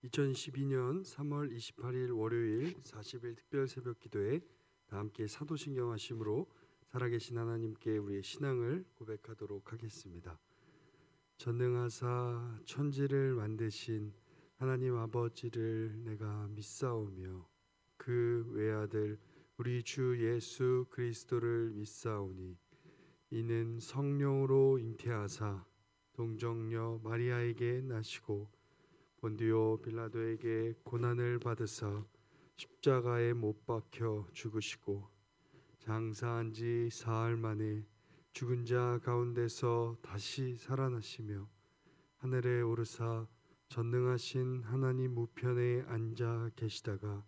2012년 3월 28일 월요일 40일 특별 새벽 기도에 다 함께 사도신경 하심으로 살아계신 하나님께 우리의 신앙을 고백하도록 하겠습니다. 전능하사 천지를 만드신 하나님 아버지를 내가 믿사오며 그 외아들 우리 주 예수 그리스도를 믿사오니 이는 성령으로 잉태하사 동정녀 마리아에게 나시고 본디오 빌라도에게 고난을 받으사 십자가에 못 박혀 죽으시고 장사한 지 사흘 만에 죽은 자 가운데서 다시 살아나시며 하늘에 오르사 전능하신 하나님 우편에 앉아 계시다가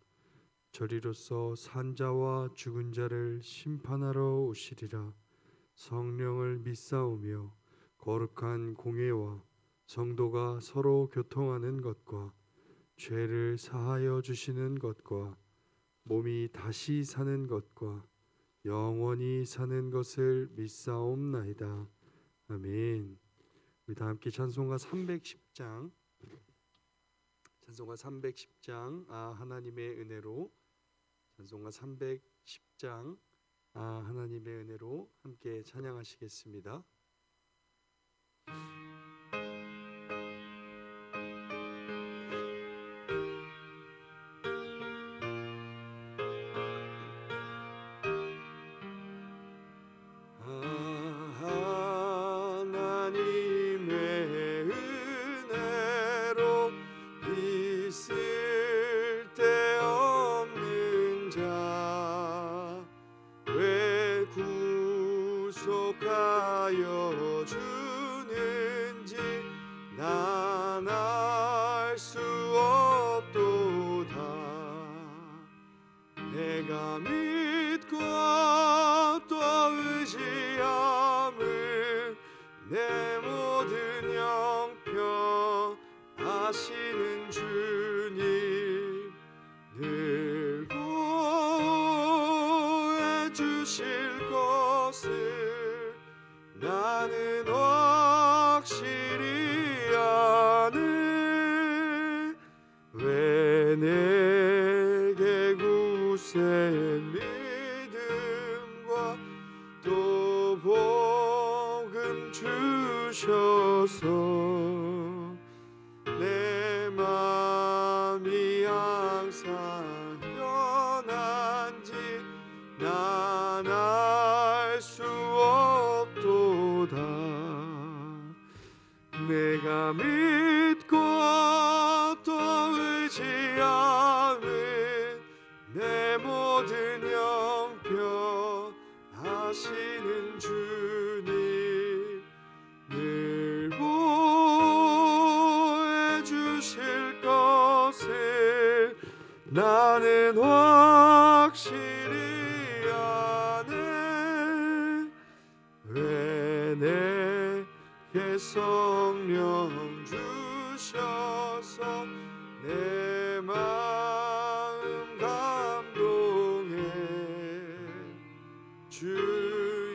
저리로서 산 자와 죽은 자를 심판하러 오시리라. 성령을 믿사오며 거룩한 공회와 성도가 서로 교통하는 것과 죄를 사하여 주시는 것과 몸이 다시 사는 것과 영원히 사는 것을 믿사옵나이다. 아멘. 우리 다 함께 찬송가 310장 하나님의 은혜로 찬송가 310장 하나님의 은혜로 함께 찬양하시겠습니다. 구속하여 주는지 난 알 수 없도다. 내가 믿고 또 의지함은 내 모든 형편 아시는 주님 늘 보호해 주실 것을 나는 확실히 아네. 왜 내게 굳센 믿음과 또 복음 주셔서 내 맘이 항상 편한지 난 알 수 없도다. 내가 믿고 또 의지함은 내 모든 형편 아시는 주님 늘 보호해 주실 것을 나는 확실히 아네. 왜 내게 성령 주셔서 내 마음 감동해 주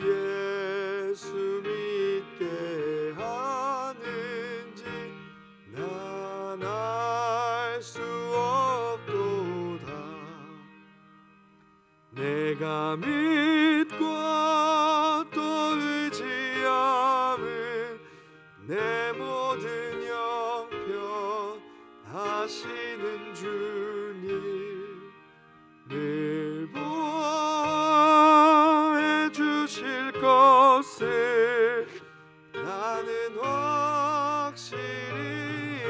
예수 믿게 하는지 난 알 수 없도다. 내가 믿고 또 의지함은 내 모든 형편 아시는 주님 늘 보호해 주실 것을 나는 확실히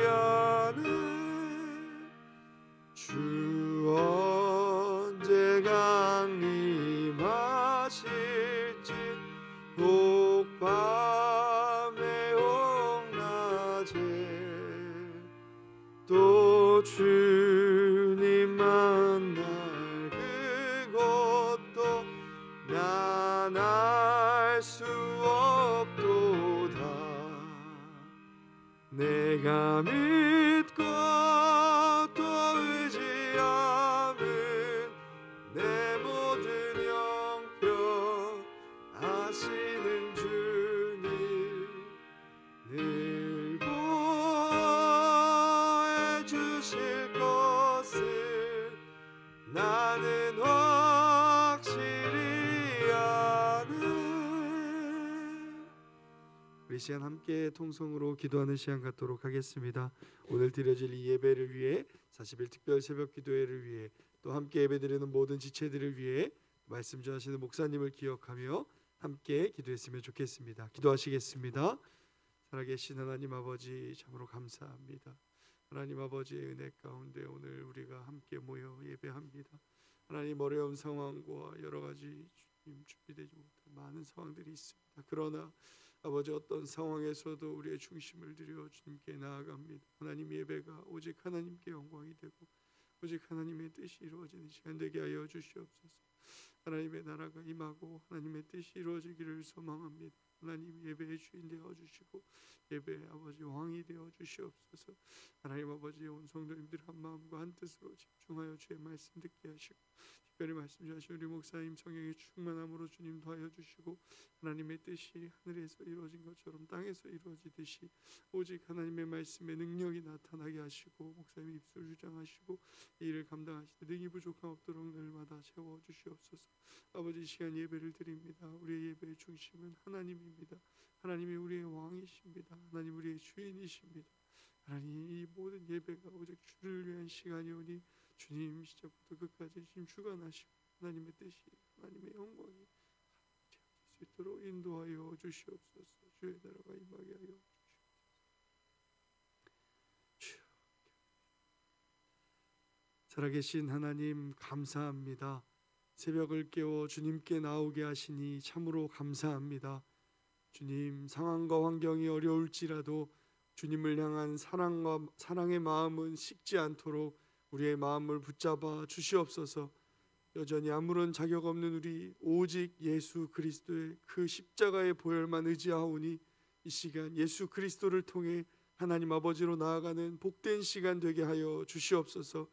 아네. 주 언제 강림하실지 혹 밤에 혹 낮에 또 주님 만날 그것도 난 알 수 없도다. 내가 믿고 또 의지함은 내 모든 형편 아시는 주님 늘 보호해 주실 이루어질 것을 나는 확실히 아네. 우리 시간 함께 통성으로 기도하는 시간 갖도록 하겠습니다. 오늘 드려질 이 예배를 위해 40일 특별 새벽 기도회를 위해 또 함께 예배드리는 모든 지체들을 위해 말씀 전하시는 목사님을 기억하며 함께 기도했으면 좋겠습니다. 기도하시겠습니다. 살아계신 하나님 아버지, 참으로 감사합니다. 하나님 아버지의 은혜 가운데 오늘 우리가 함께 모여 예배합니다. 하나님, 어려운 상황과 여러 가지 주님 준비되지 못한 많은 상황들이 있습니다. 그러나 아버지, 어떤 상황에서도 우리의 중심을 들여 주님께 나아갑니다. 하나님, 예배가 오직 하나님께 영광이 되고 오직 하나님의 뜻이 이루어지는 시간 되게 하여 주시옵소서. 하나님의 나라가 임하고 하나님의 뜻이 이루어지기를 소망합니다. 하나님, 예배의 주인 되어 주시고 예배의 아버지 왕이 되어 주시옵소서. 하나님 아버지, 온 성도님들 한 마음과 한 뜻으로 집중하여 주의 말씀 듣게 하시고 특별히 말씀 주신 우리 목사님 성령의 충만함으로 주님 도하여 주시고 하나님의 뜻이 하늘에서 이루어진 것처럼 땅에서 이루어지듯이 오직 하나님의 말씀의 능력이 나타나게 하시고 목사님 입술 주장하시고 이 일을 감당하시되 능히 부족함 없도록 날마다 채워 주시옵소서. 아버지, 이 시간 예배를 드립니다. 우리의 예배의 중심은 하나님입니다. 하나님이 우리의 왕이십니다. 하나님 우리의 주인이십니다. 하나님, 이 모든 예배가 오직 주를 위한 시간이오니 주님 시작부터 끝까지 주님 주관하시고 하나님의 뜻이 하나님의 영광이 채워질 수 있도록 인도하여 주시옵소서. 주의 나라가 임하게 하여 주시옵소서. 살아계신 하나님, 감사합니다. 새벽을 깨워 주님께 나오게 하시니 참으로 감사합니다. 주님, 상황과 환경이 어려울지라도 주님을 향한 사랑의 마음은 식지 않도록 우리의 마음을 붙잡아 주시옵소서. 여전히 아무런 자격 없는 우리 오직 예수 그리스도의 그 십자가의 보혈만 의지하오니 이 시간 예수 그리스도를 통해 하나님 아버지로 나아가는 복된 시간 되게 하여 주시옵소서.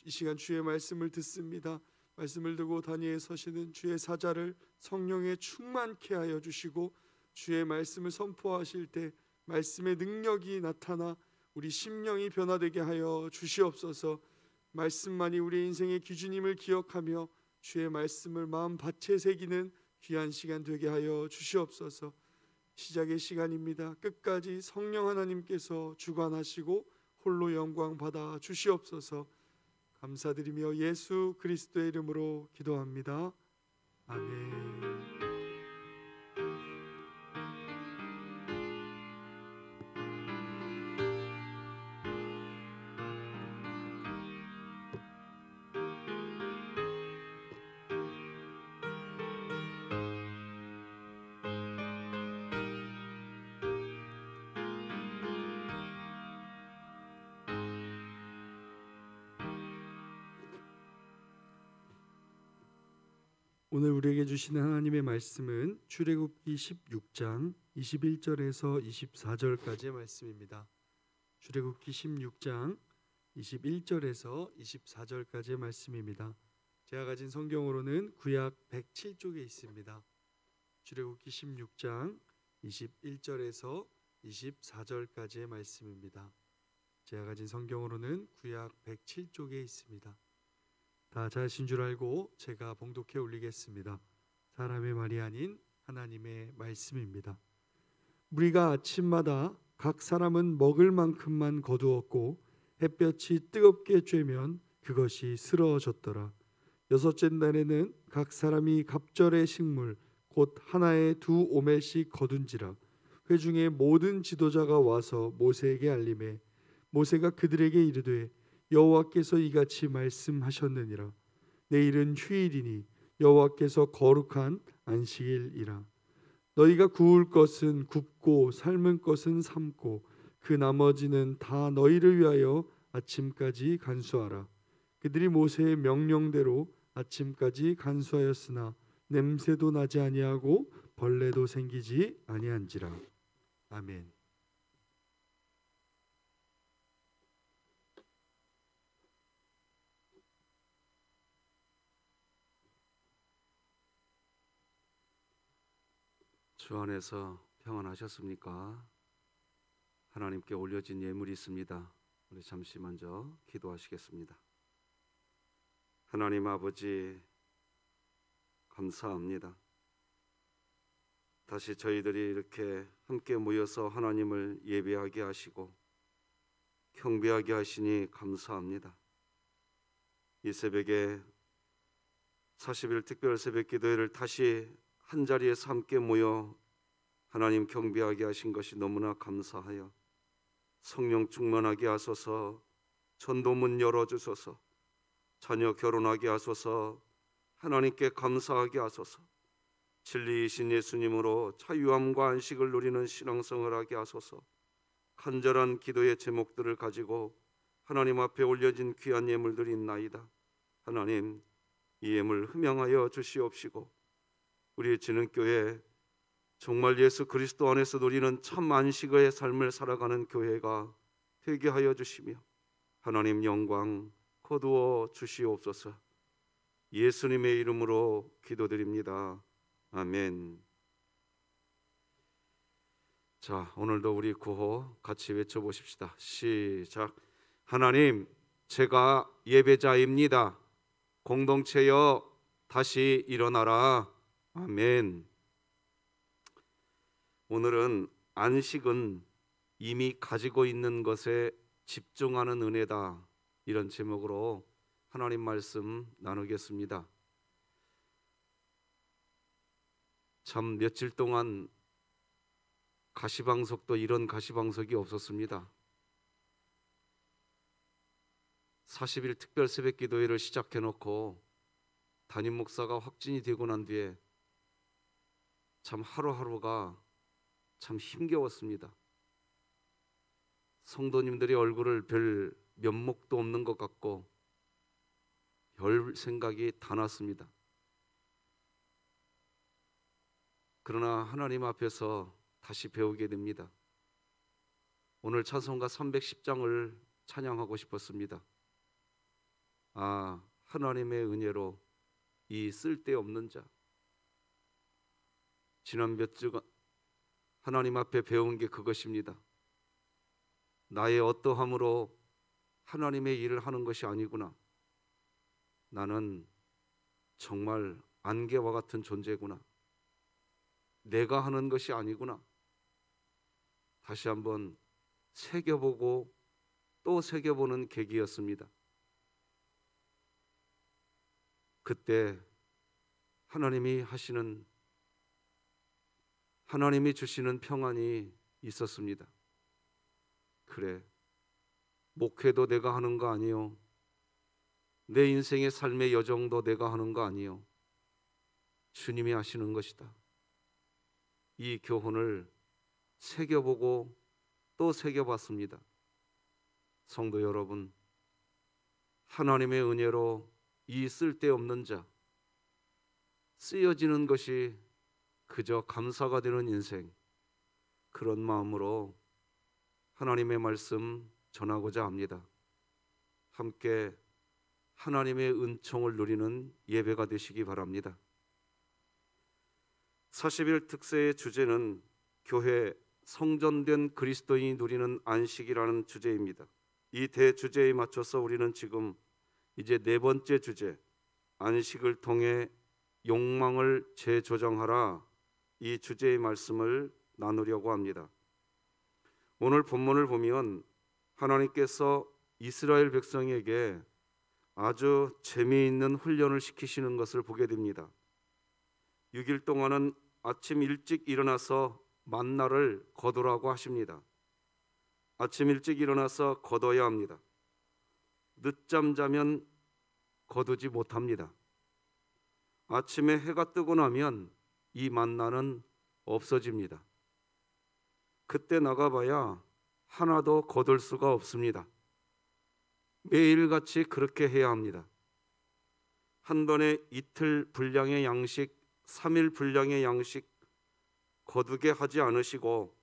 이 시간 주의 말씀을 듣습니다. 말씀을 듣고 단위에 서시는 주의 사자를 성령에 충만케 하여 주시고 주의 말씀을 선포하실 때 말씀의 능력이 나타나 우리 심령이 변화되게 하여 주시옵소서. 말씀만이 우리 인생의 기준임을 기억하며 주의 말씀을 마음 밭에 새기는 귀한 시간 되게 하여 주시옵소서. 시작의 시간입니다. 끝까지 성령 하나님께서 주관하시고 홀로 영광 받아 주시옵소서. 감사드리며 예수 그리스도의 이름으로 기도합니다. 아멘. 오늘 우리에게 주시는 하나님의 말씀은 출애굽기 16장 21절에서 24절까지의 말씀입니다. 출애굽기 16장 21절에서 24절까지의 말씀입니다. 제가 가진 성경으로는 구약 107쪽에 있습니다. 출애굽기 16장 21절에서 24절까지의 말씀입니다. 제가 가진 성경으로는 구약 107쪽에 있습니다. 다 잘하신 줄 알고 제가 봉독해 올리겠습니다. 사람의 말이 아닌 하나님의 말씀입니다. 무리가 아침마다 각 사람은 먹을 만큼만 거두었고 햇볕이 뜨겁게 쬐면 그것이 쓰러졌더라. 여섯째 날에는 각 사람이 갑절의 식물 곧 하나에 2오멜씩 거둔지라. 회중의 모든 지도자가 와서 모세에게 알림해 모세가 그들에게 이르되 여호와께서 이같이 말씀하셨느니라. 내일은 휴일이니 여호와께서 거룩한 안식일이라. 너희가 구울 것은 굽고 삶은 것은 삶고 그 나머지는 다 너희를 위하여 아침까지 간수하라. 그들이 모세의 명령대로 아침까지 간수하였으나 냄새도 나지 아니하고 벌레도 생기지 아니한지라. 아멘. 주 안에서 평안하셨습니까? 하나님께 올려진 예물이 있습니다. 우리 잠시 먼저 기도하시겠습니다. 하나님 아버지, 감사합니다. 다시 저희들이 이렇게 함께 모여서 하나님을 예배하게 하시고 경배하게 하시니 감사합니다. 이 새벽에 40일 특별 새벽 기도회를 다시 한 자리에서 함께 모여 하나님 경배하게 하신 것이 너무나 감사하여 성령 충만하게 하소서, 전도문 열어주소서, 자녀 결혼하게 하소서, 하나님께 감사하게 하소서, 진리이신 예수님으로 자유함과 안식을 누리는 신앙생활을 하게 하소서. 간절한 기도의 제목들을 가지고 하나님 앞에 올려진 귀한 예물들이 있나이다. 하나님, 이 예물 흠양하여 주시옵시고 우리 진흥교회 정말 예수 그리스도 안에서 누리는 참 안식의 삶을 살아가는 교회가 되게 하여 주시며 하나님 영광 거두어 주시옵소서. 예수님의 이름으로 기도드립니다. 아멘. 자, 오늘도 우리 구호 같이 외쳐보십시다. 시작. 하나님, 제가 예배자입니다. 공동체여 다시 일어나라. 아멘. 오늘은 안식은 이미 가지고 있는 것에 집중하는 은혜다, 이런 제목으로 하나님 말씀 나누겠습니다. 참 며칠 동안 가시방석도 이런 가시방석이 없었습니다. 40일 특별 새벽 기도회를 시작해놓고 담임 목사가 확진이 되고 난 뒤에 참 하루하루가 참 힘겨웠습니다. 성도님들의 얼굴을 별 면목도 없는 것 같고 별 생각이 다 났습니다. 그러나 하나님 앞에서 다시 배우게 됩니다. 오늘 찬송가 310장을 찬양하고 싶었습니다. 아, 하나님의 은혜로 이 쓸데없는 자. 지난 몇 주간 하나님 앞에 배운 게 그것입니다. 나의 어떠함으로 하나님의 일을 하는 것이 아니구나. 나는 정말 안개와 같은 존재구나. 내가 하는 것이 아니구나. 다시 한번 새겨보고 또 새겨보는 계기였습니다. 그때 하나님이 주시는 평안이 있었습니다. 그래, 목회도 내가 하는 거 아니요, 내 인생의 삶의 여정도 내가 하는 거 아니요, 주님이 하시는 것이다. 이 교훈을 새겨보고 또 새겨봤습니다. 성도 여러분, 하나님의 은혜로 이 쓸데없는 자, 쓰여지는 것이 그저 감사가 되는 인생, 그런 마음으로 하나님의 말씀 전하고자 합니다. 함께 하나님의 은총을 누리는 예배가 되시기 바랍니다. 40일 특세의 주제는 교회 성전된 그리스도인이 누리는 안식이라는 주제입니다. 이 대주제에 맞춰서 우리는 지금 이제 네 번째 주제, 안식을 통해 욕망을 재조정하라, 이 주제의 말씀을 나누려고 합니다. 오늘 본문을 보면 하나님께서 이스라엘 백성에게 아주 재미있는 훈련을 시키시는 것을 보게 됩니다. 6일 동안은 아침 일찍 일어나서 만나를 거두라고 하십니다. 아침 일찍 일어나서 거둬야 합니다. 늦잠 자면 거두지 못합니다. 아침에 해가 뜨고 나면 이 만나는 없어집니다. 그때 나가봐야 하나도 거둘 수가 없습니다. 매일같이 그렇게 해야 합니다. 한 번에 이틀 분량의 양식, 3일 분량의 양식 거두게 하지 않으시고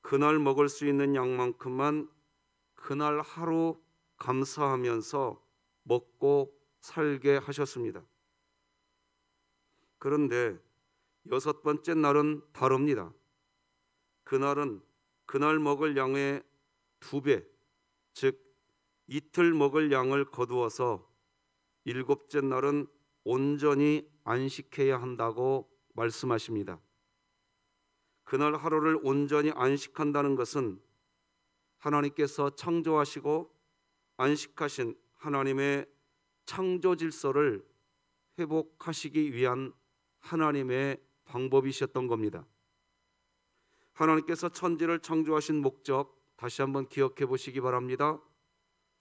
그날 먹을 수 있는 양만큼만 그날 하루 감사하면서 먹고 살게 하셨습니다. 그런데 여섯 번째 날은 다릅니다. 그날은 그날 먹을 양의 2배, 즉 이틀 먹을 양을 거두어서 일곱째 날은 온전히 안식해야 한다고 말씀하십니다. 그날 하루를 온전히 안식한다는 것은 하나님께서 창조하시고 안식하신 하나님의 창조 질서를 회복하시기 위한 하나님의 방법이셨던 겁니다. 하나님께서 천지를 창조하신 목적 다시 한번 기억해 보시기 바랍니다.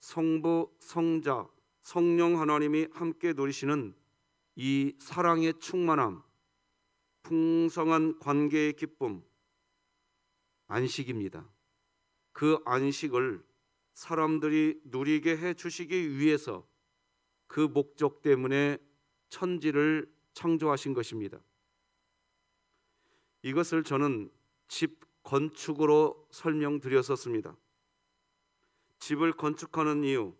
성부, 성자, 성령 하나님이 함께 누리시는 이 사랑의 충만함, 풍성한 관계의 기쁨, 안식입니다. 그 안식을 사람들이 누리게 해 주시기 위해서 그 목적 때문에 천지를 창조하신 것입니다. 이것을 저는 집 건축으로 설명드렸었습니다. 집을 건축하는 이유,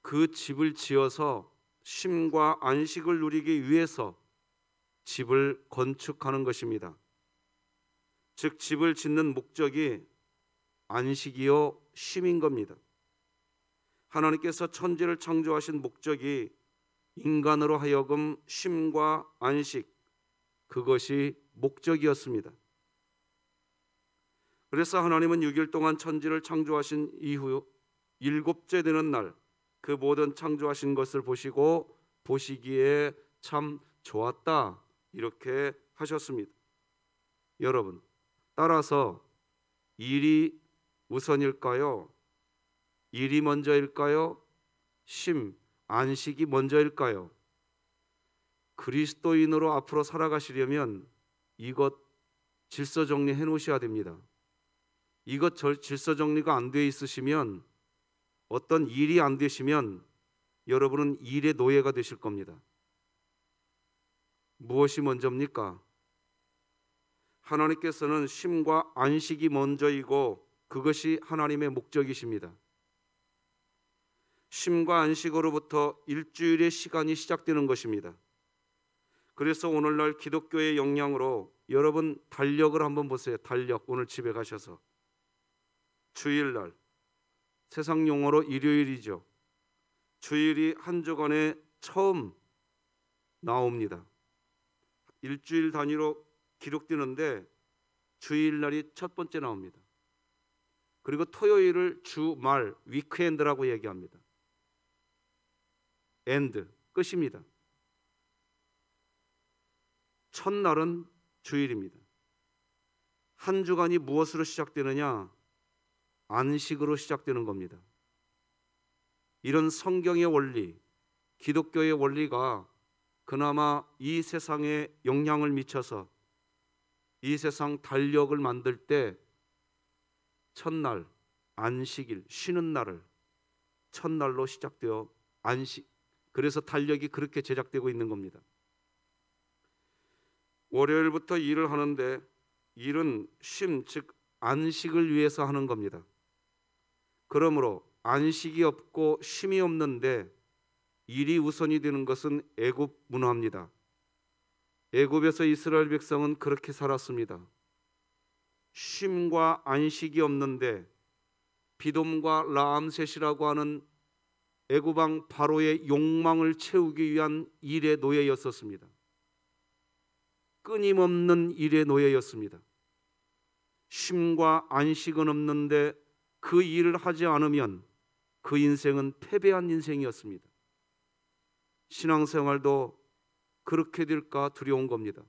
그 집을 지어서 쉼과 안식을 누리기 위해서 집을 건축하는 것입니다. 즉 집을 짓는 목적이 안식이요 쉼인 겁니다. 하나님께서 천지를 창조하신 목적이 인간으로 하여금 쉼과 안식, 그것이 목적이었습니다. 그래서 하나님은 6일 동안 천지를 창조하신 이후 일곱째 되는 날 그 모든 창조하신 것을 보시고 보시기에 참 좋았다 이렇게 하셨습니다. 여러분, 따라서 일이 우선일까요? 일이 먼저일까요? 쉼, 안식이 먼저일까요? 그리스도인으로 앞으로 살아가시려면 이것 질서 정리해 놓으셔야 됩니다. 이것 질서 정리가 안 돼 있으시면, 어떤 일이 안 되시면 여러분은 일의 노예가 되실 겁니다. 무엇이 먼저입니까? 하나님께서는 쉼과 안식이 먼저이고 그것이 하나님의 목적이십니다. 쉼과 안식으로부터 일주일의 시간이 시작되는 것입니다. 그래서 오늘날 기독교의 영향으로 여러분 달력을 한번 보세요. 달력, 오늘 집에 가셔서 주일날, 세상 용어로 일요일이죠. 주일이 한 주간에 처음 나옵니다. 일주일 단위로 기록되는데 주일날이 첫 번째 나옵니다. 그리고 토요일을 주말, 위크엔드라고 얘기합니다. 엔드, 끝입니다. 첫날은 주일입니다. 한 주간이 무엇으로 시작되느냐? 안식으로 시작되는 겁니다. 이런 성경의 원리, 기독교의 원리가 그나마 이 세상에 영향을 미쳐서 이 세상 달력을 만들 때 첫날, 안식일, 쉬는 날을 첫날로 시작되어 안식, 그래서 달력이 그렇게 제작되고 있는 겁니다. 월요일부터 일을 하는데 일은 쉼, 즉 안식을 위해서 하는 겁니다. 그러므로 안식이 없고 쉼이 없는데 일이 우선이 되는 것은 애굽 문화입니다. 애굽에서 이스라엘 백성은 그렇게 살았습니다. 쉼과 안식이 없는데 비돔과 라암셋이라고 하는 애굽 왕 바로의 욕망을 채우기 위한 일의 노예였었습니다. 끊임없는 일의 노예였습니다. 쉼과 안식은 없는데 그 일을 하지 않으면 그 인생은 패배한 인생이었습니다. 신앙생활도 그렇게 될까 두려운 겁니다.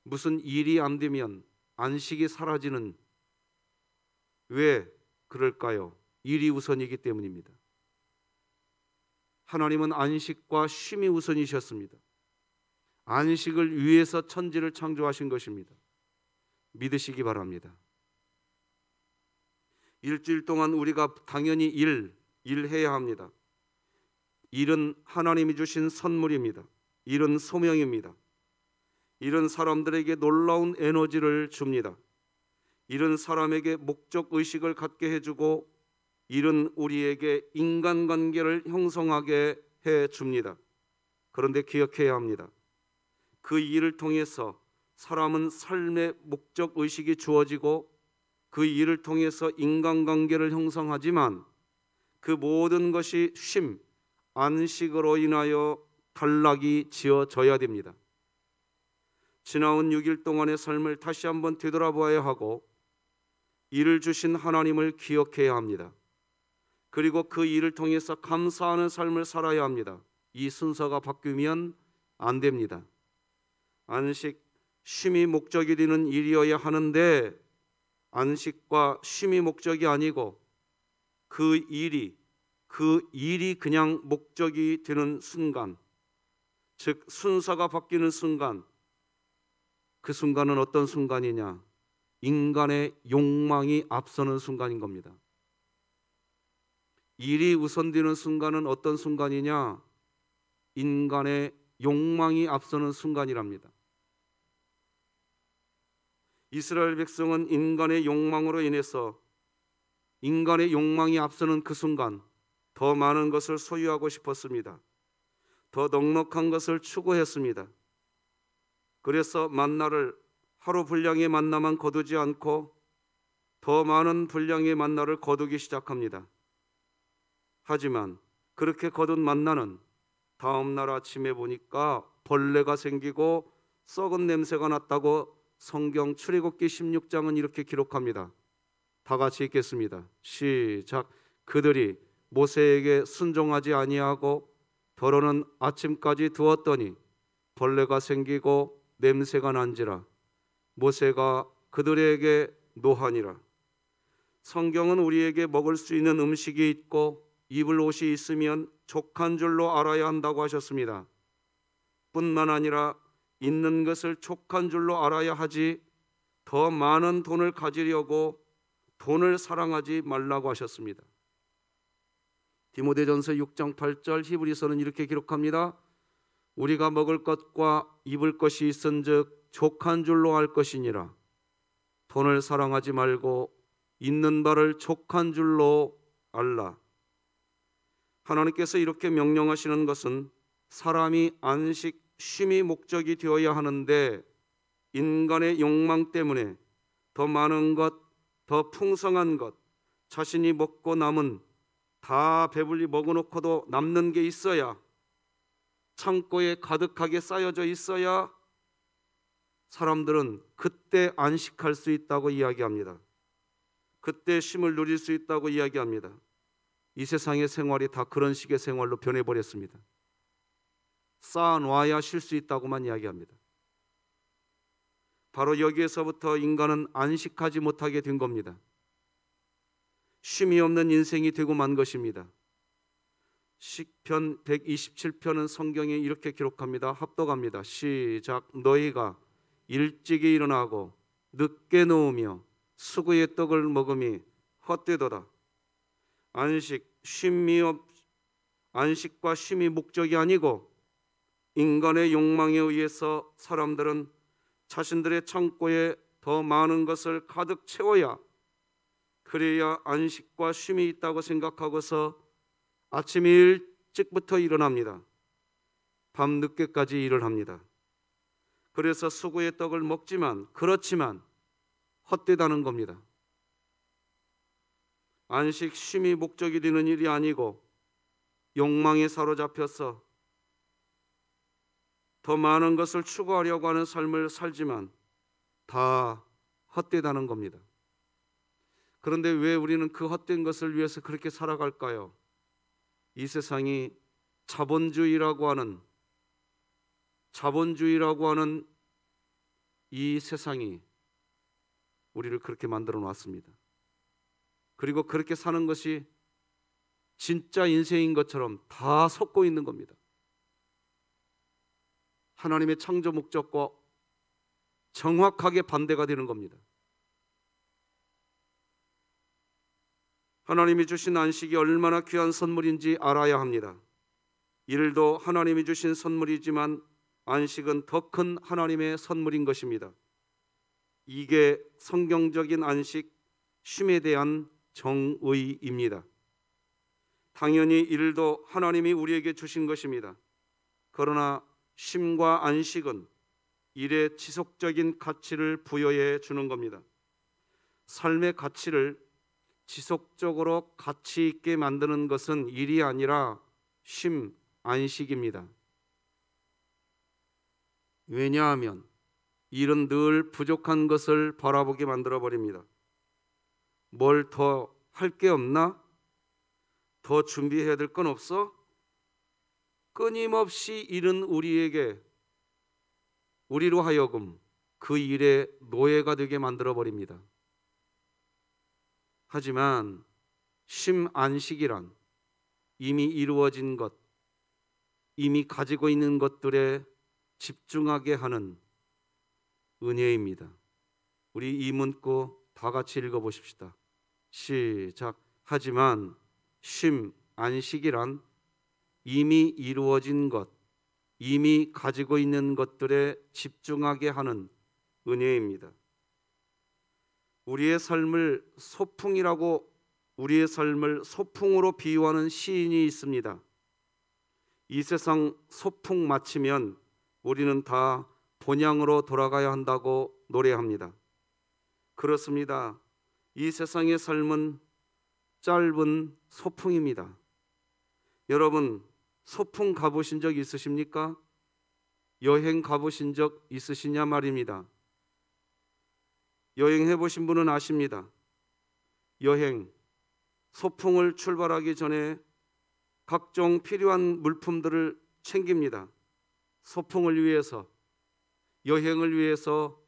무슨 일이 안 되면 안식이 사라지는, 왜 그럴까요? 일이 우선이기 때문입니다. 하나님은 안식과 쉼이 우선이셨습니다. 안식을 위해서 천지를 창조하신 것입니다. 믿으시기 바랍니다. 일주일 동안 우리가 당연히 일해야 합니다. 일은 하나님이 주신 선물입니다. 일은 소명입니다. 일은 사람들에게 놀라운 에너지를 줍니다. 일은 사람에게 목적 의식을 갖게 해주고 일은 우리에게 인간관계를 형성하게 해줍니다. 그런데 기억해야 합니다. 그 일을 통해서 사람은 삶의 목적 의식이 주어지고 그 일을 통해서 인간관계를 형성하지만 그 모든 것이 쉼, 안식으로 인하여 단락이 지어져야 됩니다. 지나온 6일 동안의 삶을 다시 한번 되돌아보아야 하고 이를 주신 하나님을 기억해야 합니다. 그리고 그 일을 통해서 감사하는 삶을 살아야 합니다. 이 순서가 바뀌면 안 됩니다. 안식, 쉼이 목적이 되는 일이어야 하는데 안식과 쉼이 목적이 아니고 그 일이 그냥 목적이 되는 순간, 즉 순서가 바뀌는 순간, 그 순간은 어떤 순간이냐? 인간의 욕망이 앞서는 순간인 겁니다. 일이 우선되는 순간은 어떤 순간이냐? 인간의 욕망이 앞서는 순간이랍니다. 이스라엘 백성은 인간의 욕망으로 인해서 인간의 욕망이 앞서는 그 순간 더 많은 것을 소유하고 싶었습니다. 더 넉넉한 것을 추구했습니다. 그래서 만나를 하루 분량의 만나만 거두지 않고 더 많은 분량의 만나를 거두기 시작합니다. 하지만 그렇게 거둔 만나는 다음 날 아침에 보니까 벌레가 생기고 썩은 냄새가 났다고 성경 출애굽기 16장은 이렇게 기록합니다. 다 같이 읽겠습니다. 시작. 그들이 모세에게 순종하지 아니하고 더러는 아침까지 두었더니 벌레가 생기고 냄새가 난지라 모세가 그들에게 노하니라. 성경은 우리에게 먹을 수 있는 음식이 있고 입을 옷이 있으면 족한 줄로 알아야 한다고 하셨습니다. 뿐만 아니라 있는 것을 족한 줄로 알아야 하지 더 많은 돈을 가지려고 돈을 사랑하지 말라고 하셨습니다. 디모데전서 6장 8절, 히브리서는 이렇게 기록합니다. 우리가 먹을 것과 입을 것이 있은즉 족한 줄로 알 것이니라. 돈을 사랑하지 말고 있는 바를 족한 줄로 알라. 하나님께서 이렇게 명령하시는 것은 사람이 안식, 쉼이 목적이 되어야 하는데 인간의 욕망 때문에 더 많은 것, 더 풍성한 것, 자신이 먹고 남은 다 배불리 먹어놓고도 남는 게 있어야, 창고에 가득하게 쌓여져 있어야 사람들은 그때 안식할 수 있다고 이야기합니다. 그때 쉼을 누릴 수 있다고 이야기합니다. 이 세상의 생활이 다 그런 식의 생활로 변해버렸습니다. 쌓아놔야 쉴 수 있다고만 이야기합니다. 바로 여기에서부터 인간은 안식하지 못하게 된 겁니다. 쉼이 없는 인생이 되고 만 것입니다. 시편 127편은 성경에 이렇게 기록합니다. 합독합니다. 시작. 너희가 일찍이 일어나고 늦게 누우며 수구의 떡을 먹음이 헛되도다. 안식과 쉼이 목적이 아니고 인간의 욕망에 의해서 사람들은 자신들의 창고에 더 많은 것을 가득 채워야 그래야 안식과 쉼이 있다고 생각하고서 아침 일찍부터 일어납니다. 밤 늦게까지 일을 합니다. 그래서 수구의 떡을 먹지만 그렇지만 헛되다는 겁니다. 안식, 쉼이 목적이 되는 일이 아니고 욕망에 사로잡혀서 더 많은 것을 추구하려고 하는 삶을 살지만 다 헛되다는 겁니다. 그런데 왜 우리는 그 헛된 것을 위해서 그렇게 살아갈까요? 이 세상이 자본주의라고 하는 이 세상이 우리를 그렇게 만들어 놨습니다. 그리고 그렇게 사는 것이 진짜 인생인 것처럼 다 섞고 있는 겁니다. 하나님의 창조 목적과 정확하게 반대가 되는 겁니다. 하나님이 주신 안식이 얼마나 귀한 선물인지 알아야 합니다. 일도 하나님이 주신 선물이지만 안식은 더 큰 하나님의 선물인 것입니다. 이게 성경적인 안식, 쉼에 대한 정의입니다. 당연히 일도 하나님이 우리에게 주신 것입니다. 그러나 쉼과 안식은 일의 지속적인 가치를 부여해 주는 겁니다. 삶의 가치를 지속적으로 가치 있게 만드는 것은 일이 아니라 쉼, 안식입니다. 왜냐하면 일은 늘 부족한 것을 바라보게 만들어 버립니다. 뭘 더 할 게 없나? 더 준비해야 될 건 없어? 끊임없이 일은 우리로 하여금 그 일의 노예가 되게 만들어 버립니다. 하지만 쉼, 안식이란 이미 이루어진 것, 이미 가지고 있는 것들에 집중하게 하는 은혜입니다. 우리 이 문구 다 같이 읽어보십시다. 시작. 하지만 쉼, 안식이란 이미 이루어진 것, 이미 가지고 있는 것들에 집중하게 하는 은혜입니다. 우리의 삶을 소풍으로 비유하는 시인이 있습니다. 이 세상 소풍 마치면 우리는 다 본향으로 돌아가야 한다고 노래합니다. 그렇습니다. 이 세상의 삶은 짧은 소풍입니다. 여러분, 소풍 가보신 적 있으십니까? 여행 가보신 적 있으시냐 말입니다. 여행해 보신 분은 아십니다. 소풍을 출발하기 전에 각종 필요한 물품들을 챙깁니다. 소풍을 위해서, 여행을 위해서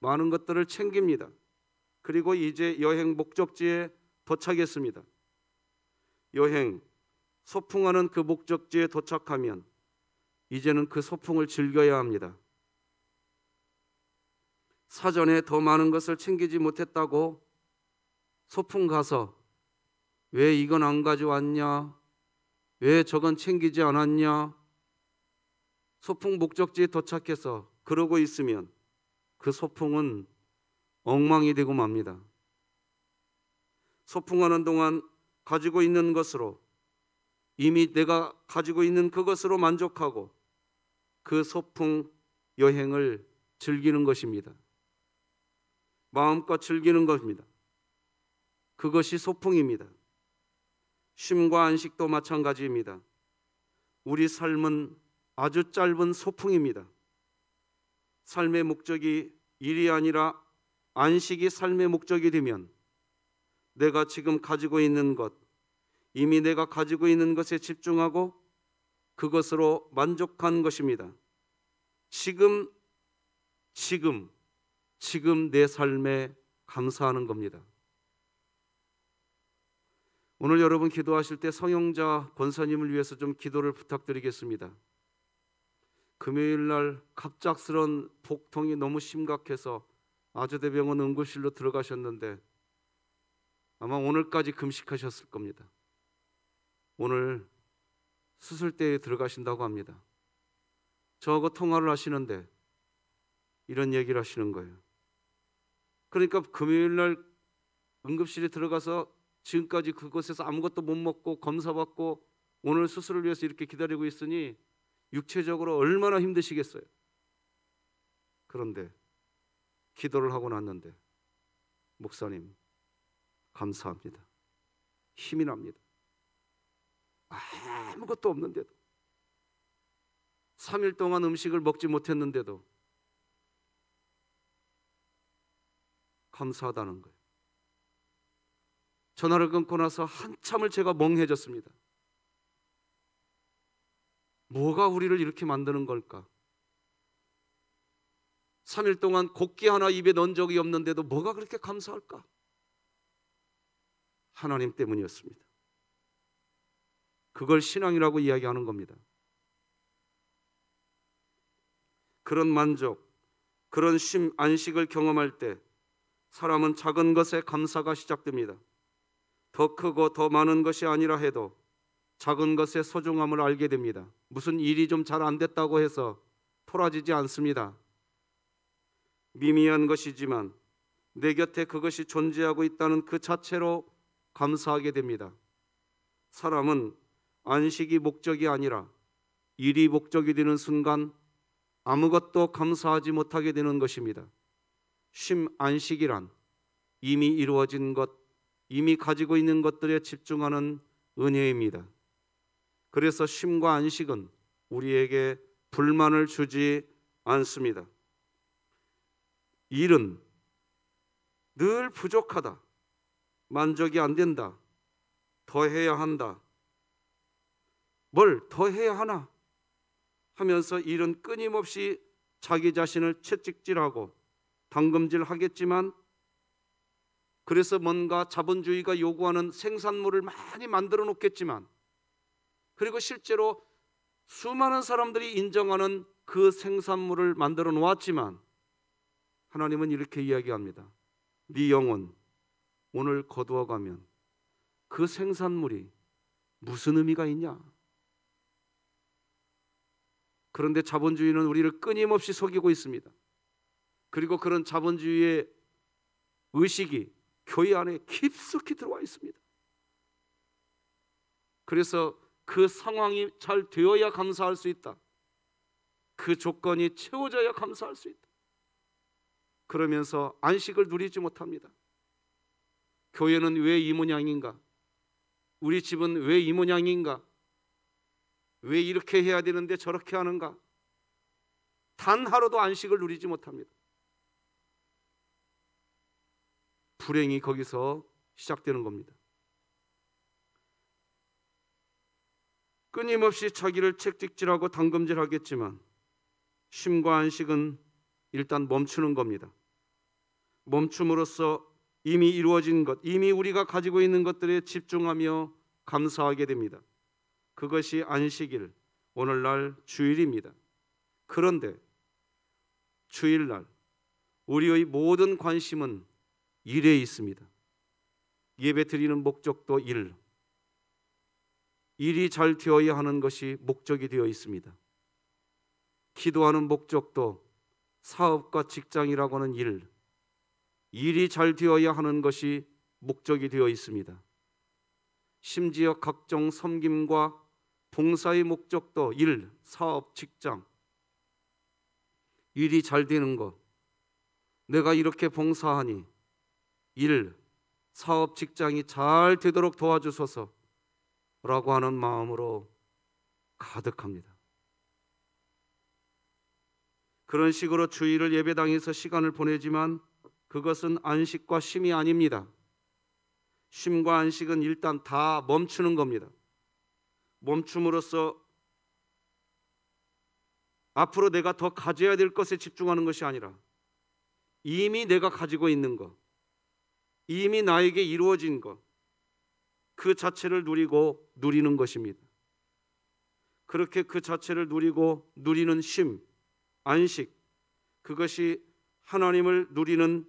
많은 것들을 챙깁니다. 그리고 이제 여행 목적지에 도착했습니다. 소풍하는 그 목적지에 도착하면 이제는 그 소풍을 즐겨야 합니다. 사전에 더 많은 것을 챙기지 못했다고 소풍 가서 왜 이건 안 가져왔냐? 왜 저건 챙기지 않았냐? 소풍 목적지에 도착해서 그러고 있으면 그 소풍은 엉망이 되고 맙니다. 소풍하는 동안 가지고 있는 것으로, 이미 내가 가지고 있는 그것으로 만족하고 그 소풍 여행을 즐기는 것입니다. 마음껏 즐기는 것입니다. 그것이 소풍입니다. 쉼과 안식도 마찬가지입니다. 우리 삶은 아주 짧은 소풍입니다. 삶의 목적이 일이 아니라 안식이 삶의 목적이 되면 내가 지금 가지고 있는 것, 이미 내가 가지고 있는 것에 집중하고 그것으로 만족한 것입니다. 지금 내 삶에 감사하는 겁니다. 오늘 여러분 기도하실 때 성형자 권사님을 위해서 좀 기도를 부탁드리겠습니다. 금요일 날 갑작스런 복통이 너무 심각해서 아주대병원 응급실로 들어가셨는데 아마 오늘까지 금식하셨을 겁니다. 오늘 수술대에 들어가신다고 합니다. 저하고 통화를 하시는데 이런 얘기를 하시는 거예요. 그러니까 금요일 날 응급실에 들어가서 지금까지 그곳에서 아무것도 못 먹고 검사받고 오늘 수술을 위해서 이렇게 기다리고 있으니 육체적으로 얼마나 힘드시겠어요. 그런데 기도를 하고 났는데 목사님 감사합니다. 힘이 납니다. 아무것도 없는데도 3일 동안 음식을 먹지 못했는데도 감사하다는 거예요. 전화를 끊고 나서 한참을 제가 멍해졌습니다. 뭐가 우리를 이렇게 만드는 걸까? 3일 동안 곡기 하나 입에 넣은 적이 없는데도 뭐가 그렇게 감사할까? 하나님 때문이었습니다. 그걸 신앙이라고 이야기하는 겁니다. 그런 만족, 그런 쉼, 안식을 경험할 때 사람은 작은 것에 감사가 시작됩니다. 더 크고 더 많은 것이 아니라 해도 작은 것의 소중함을 알게 됩니다. 무슨 일이 좀 잘 안 됐다고 해서 토라지지 않습니다. 미미한 것이지만 내 곁에 그것이 존재하고 있다는 그 자체로 감사하게 됩니다. 사람은 안식이 목적이 아니라 일이 목적이 되는 순간 아무것도 감사하지 못하게 되는 것입니다. 쉼, 안식이란 이미 이루어진 것, 이미 가지고 있는 것들에 집중하는 은혜입니다. 그래서 쉼과 안식은 우리에게 불만을 주지 않습니다. 일은 늘 부족하다, 만족이 안 된다, 더 해야 한다, 뭘 더 해야 하나 하면서 일은 끊임없이 자기 자신을 채찍질하고 당금질하겠지만, 그래서 뭔가 자본주의가 요구하는 생산물을 많이 만들어 놓겠지만, 그리고 실제로 수많은 사람들이 인정하는 그 생산물을 만들어 놓았지만, 하나님은 이렇게 이야기합니다. 네 영혼 오늘 거두어가면 그 생산물이 무슨 의미가 있냐? 그런데 자본주의는 우리를 끊임없이 속이고 있습니다. 그리고 그런 자본주의의 의식이 교회 안에 깊숙이 들어와 있습니다. 그래서 그 상황이 잘 되어야 감사할 수 있다. 그 조건이 채워져야 감사할 수 있다. 그러면서 안식을 누리지 못합니다. 교회는 왜 이 모양인가? 우리 집은 왜 이 모양인가? 왜 이렇게 해야 되는데 저렇게 하는가? 단 하루도 안식을 누리지 못합니다. 불행이 거기서 시작되는 겁니다. 끊임없이 자기를 채찍질하고 당금질하겠지만 쉼과 안식은 일단 멈추는 겁니다. 멈춤으로써 이미 이루어진 것, 이미 우리가 가지고 있는 것들에 집중하며 감사하게 됩니다. 그것이 안식일, 오늘날 주일입니다. 그런데 주일날 우리의 모든 관심은 일에 있습니다. 예배 드리는 목적도 일이 잘 되어야 하는 것이 목적이 되어 있습니다. 기도하는 목적도 사업과 직장이라고 하는 일이 잘 되어야 하는 것이 목적이 되어 있습니다. 심지어 각종 섬김과 봉사의 목적도 사업, 직장, 일이 잘 되는 것, 내가 이렇게 봉사하니 사업, 직장이 잘 되도록 도와주소서 라고 하는 마음으로 가득합니다. 그런 식으로 주일을 예배당에서 시간을 보내지만 그것은 안식과 쉼이 아닙니다. 쉼과 안식은 일단 다 멈추는 겁니다. 멈춤으로써 앞으로 내가 더 가져야 될 것에 집중하는 것이 아니라 이미 내가 가지고 있는 것, 이미 나에게 이루어진 것, 그 자체를 누리는 것입니다. 그렇게 그 자체를 누리고 누리는 쉼, 안식, 그것이 하나님을 누리는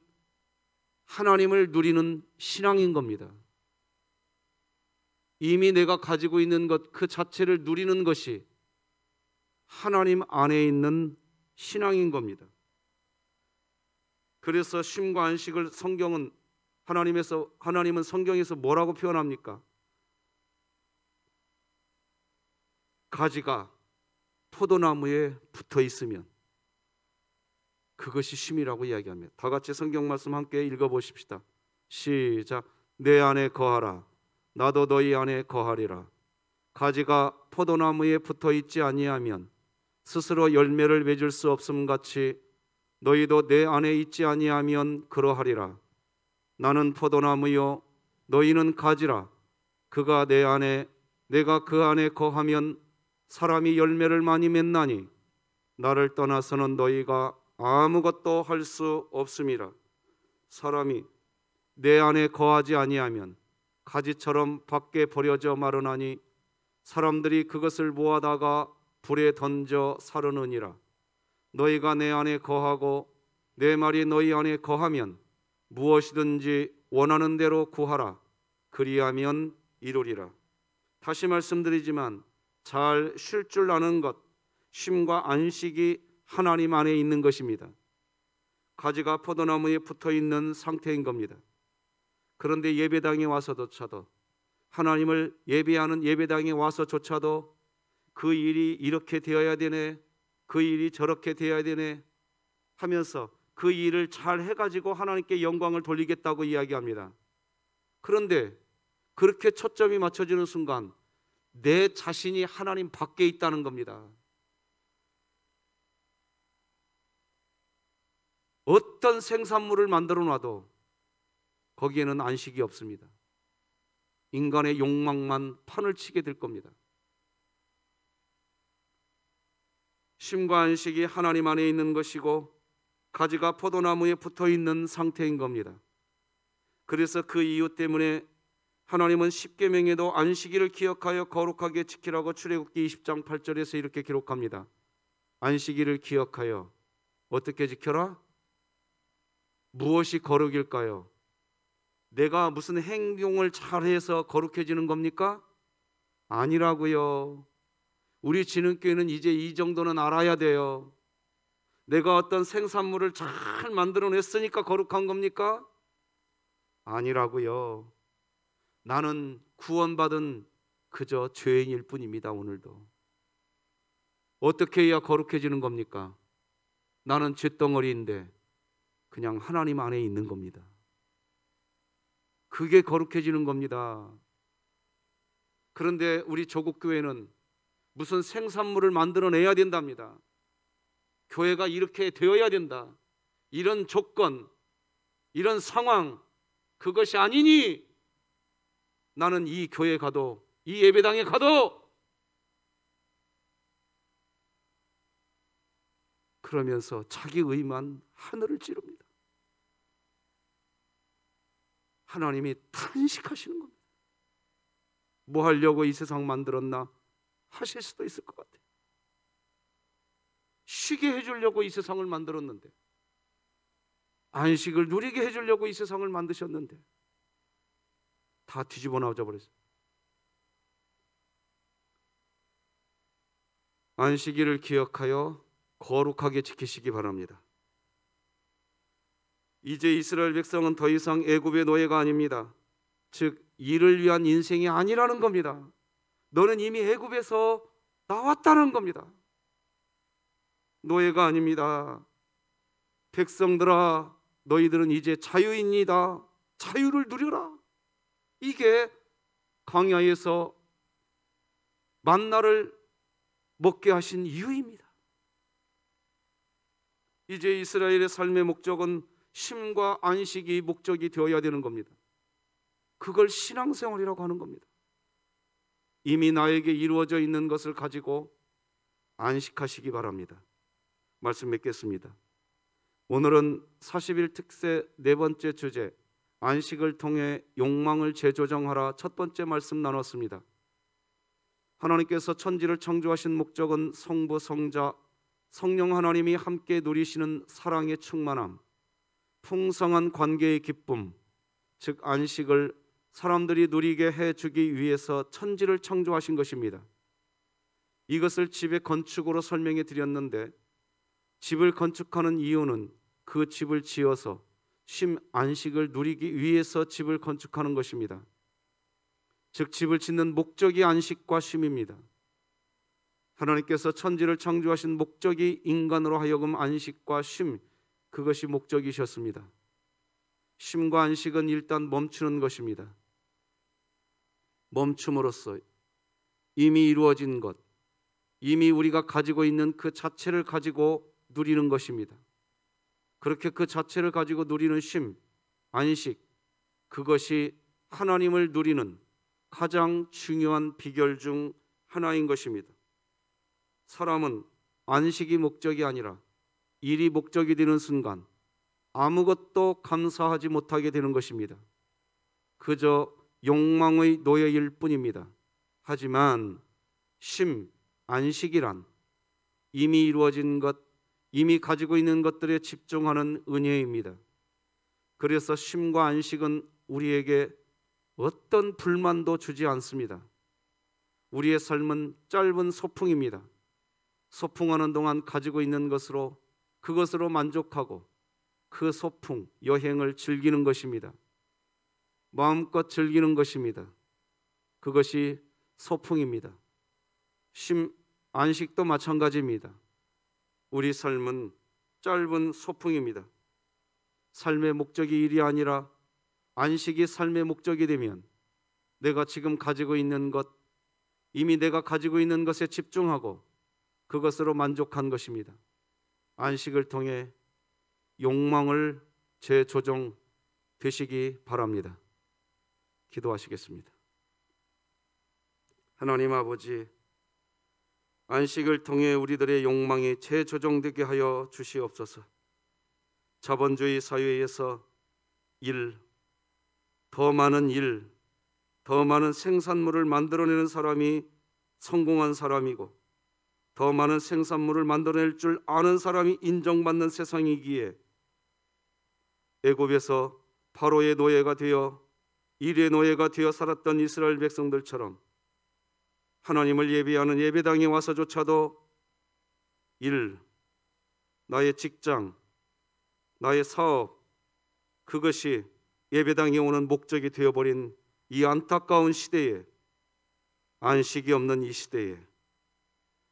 신앙인 겁니다. 이미 내가 가지고 있는 것 그 자체를 누리는 것이 하나님 안에 있는 신앙인 겁니다. 그래서 쉼과 안식을 하나님은 성경에서 뭐라고 표현합니까? 가지가 포도나무에 붙어 있으면 그것이 쉼이라고 이야기합니다. 다 같이 성경 말씀 함께 읽어보십시다. 시작. 내 안에 거하라. 나도 너희 안에 거하리라. 가지가 포도나무에 붙어 있지 아니하면 스스로 열매를 맺을 수 없음 같이 너희도 내 안에 있지 아니하면 그러하리라. 나는 포도나무요 너희는 가지라. 그가 내 안에 내가 그 안에 거하면 사람이 열매를 많이 맺나니 나를 떠나서는 너희가 아무것도 할 수 없음이라. 사람이 내 안에 거하지 아니하면 가지처럼 밖에 버려져 마르나니 사람들이 그것을 모아다가 불에 던져 사르느니라. 너희가 내 안에 거하고 내 말이 너희 안에 거하면 무엇이든지 원하는 대로 구하라. 그리하면 이루리라. 다시 말씀드리지만 잘 쉴 줄 아는 것, 쉼과 안식이 하나님 안에 있는 것입니다. 가지가 포도나무에 붙어 있는 상태인 겁니다. 그런데 예배당에 와서조차도, 하나님을 예배하는 예배당에 와서조차도 그 일이 이렇게 되어야 되네, 그 일이 저렇게 되어야 되네 하면서 그 일을 잘 해가지고 하나님께 영광을 돌리겠다고 이야기합니다. 그런데 그렇게 초점이 맞춰지는 순간 내 자신이 하나님 밖에 있다는 겁니다. 어떤 생산물을 만들어 놔도 거기에는 안식이 없습니다. 인간의 욕망만 판을 치게 될 겁니다. 쉼과 안식이 하나님 안에 있는 것이고 가지가 포도나무에 붙어 있는 상태인 겁니다. 그래서 그 이유 때문에 하나님은 십계명에도 안식일을 기억하여 거룩하게 지키라고 출애굽기 20장 8절에서 이렇게 기록합니다. 안식일을 기억하여 어떻게 지켜라? 무엇이 거룩일까요? 내가 무슨 행동을 잘해서 거룩해지는 겁니까? 아니라고요. 우리 진흥교회는 이제 이 정도는 알아야 돼요. 내가 어떤 생산물을 잘 만들어냈으니까 거룩한 겁니까? 아니라고요. 나는 구원받은 그저 죄인일 뿐입니다. 오늘도. 어떻게 해야 거룩해지는 겁니까? 나는 쇳덩어리인데 그냥 하나님 안에 있는 겁니다. 그게 거룩해지는 겁니다. 그런데 우리 조국교회는 무슨 생산물을 만들어내야 된답니다. 교회가 이렇게 되어야 된다. 이런 조건, 이런 상황, 그것이 아니니 나는 이 교회 가도, 이 예배당에 가도 그러면서 자기 의만 하늘을 찌릅니다. 하나님이 탄식하시는 겁니다. 뭐 하려고 이 세상 만들었나 하실 수도 있을 것 같아요. 쉬게 해주려고 이 세상을 만들었는데, 안식을 누리게 해주려고 이 세상을 만드셨는데 다 뒤집어 놔져 버렸어요. 안식일을 기억하여 거룩하게 지키시기 바랍니다. 이제 이스라엘 백성은 더 이상 애굽의 노예가 아닙니다. 즉 일을 위한 인생이 아니라는 겁니다. 너는 이미 애굽에서 나왔다는 겁니다. 노예가 아닙니다. 백성들아, 너희들은 이제 자유인이다. 자유를 누려라. 이게 광야에서 만나를 먹게 하신 이유입니다. 이제 이스라엘의 삶의 목적은 쉼과 안식이 목적이 되어야 되는 겁니다. 그걸 신앙생활이라고 하는 겁니다. 이미 나에게 이루어져 있는 것을 가지고 안식하시기 바랍니다. 말씀 맺겠습니다. 오늘은 40일 특세 네 번째 주제, 안식을 통해 욕망을 재조정하라 첫 번째 말씀 나눴습니다. 하나님께서 천지를 창조하신 목적은 성부, 성자, 성령 하나님이 함께 누리시는 사랑의 충만함, 풍성한 관계의 기쁨, 즉 안식을 사람들이 누리게 해주기 위해서 천지를 창조하신 것입니다. 이것을 집의 건축으로 설명해 드렸는데, 집을 건축하는 이유는 그 집을 지어서 쉼, 안식을 누리기 위해서 집을 건축하는 것입니다. 즉 집을 짓는 목적이 안식과 쉼입니다. 하나님께서 천지를 창조하신 목적이 인간으로 하여금 안식과 쉼, 그것이 목적이셨습니다. 쉼과 안식은 일단 멈추는 것입니다. 멈춤으로써 이미 이루어진 것, 이미 우리가 가지고 있는 그 자체를 가지고 누리는 것입니다. 그렇게 그 자체를 가지고 누리는 쉼, 안식, 그것이 하나님을 누리는 가장 중요한 비결 중 하나인 것입니다. 사람은 안식이 목적이 아니라 일이 목적이 되는 순간 아무것도 감사하지 못하게 되는 것입니다. 그저 욕망의 노예일 뿐입니다. 하지만 쉼, 안식이란 이미 이루어진 것, 이미 가지고 있는 것들에 집중하는 은혜입니다. 그래서 쉼과 안식은 우리에게 어떤 불만도 주지 않습니다. 우리의 삶은 짧은 소풍입니다. 소풍하는 동안 가지고 있는 것으로 그것으로 만족하고 그 소풍, 여행을 즐기는 것입니다. 마음껏 즐기는 것입니다. 그것이 소풍입니다. 쉼, 안식도 마찬가지입니다. 우리 삶은 짧은 소풍입니다. 삶의 목적이 일이 아니라 안식이 삶의 목적이 되면 내가 지금 가지고 있는 것, 이미 내가 가지고 있는 것에 집중하고 그것으로 만족한 것입니다. 안식을 통해 욕망을 재조정되시기 바랍니다. 기도하시겠습니다. 하나님 아버지, 안식을 통해 우리들의 욕망이 재조정되게 하여 주시옵소서. 자본주의 사회에서 더 많은 생산물을 만들어내는 사람이 성공한 사람이고, 더 많은 생산물을 만들어낼 줄 아는 사람이 인정받는 세상이기에 애굽에서 바로의 노예가 되어 일의 노예가 되어 살았던 이스라엘 백성들처럼 하나님을 예배하는 예배당에 와서조차도 나의 직장, 나의 사업, 그것이 예배당에 오는 목적이 되어버린 이 안타까운 시대에, 안식이 없는 이 시대에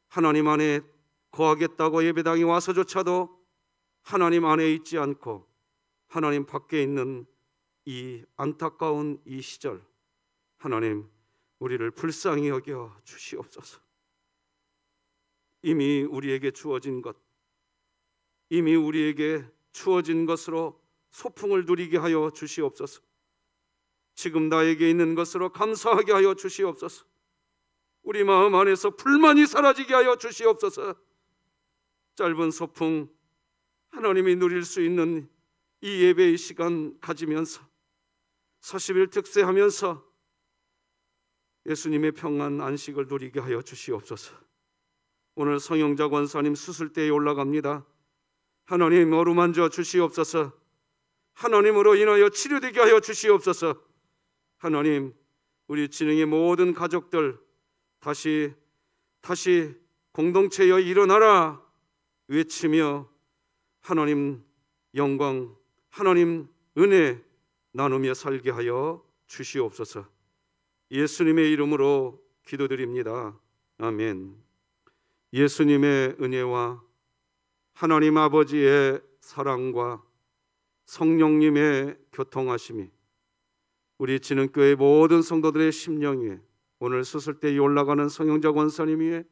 하나님 안에 거하겠다고 예배당에 와서조차도 하나님 안에 있지 않고 하나님 밖에 있는 이 안타까운 이 시절, 하나님 우리를 불쌍히 여겨 주시옵소서. 이미 우리에게 주어진 것, 이미 우리에게 주어진 것으로 소풍을 누리게 하여 주시옵소서. 지금 나에게 있는 것으로 감사하게 하여 주시옵소서. 우리 마음 안에서 불만이 사라지게 하여 주시옵소서. 짧은 소풍, 하나님이 누릴 수 있는 이 예배의 시간 가지면서 40일 특세하면서 예수님의 평안 안식을 누리게 하여 주시옵소서. 오늘 성영자 권사님 수술대에 올라갑니다. 하나님 어루만져 주시옵소서. 하나님으로 인하여 치료되게 하여 주시옵소서. 하나님, 우리 진흥의 모든 가족들 다시 공동체여 일어나라 외치며 하나님 영광, 하나님 은혜 나누며 살게 하여 주시옵소서. 예수님의 이름으로 기도드립니다. 아멘. 예수님의 은혜와 하나님 아버지의 사랑과 성령님의 교통하심이 우리 진흥교회 모든 성도들의 심령 위에, 오늘 수술대에 올라가는 성영자 권사님 위에,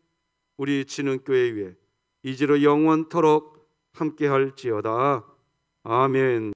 우리 진흥교회 위에 이제로 영원토록 함께할지어다. 아멘.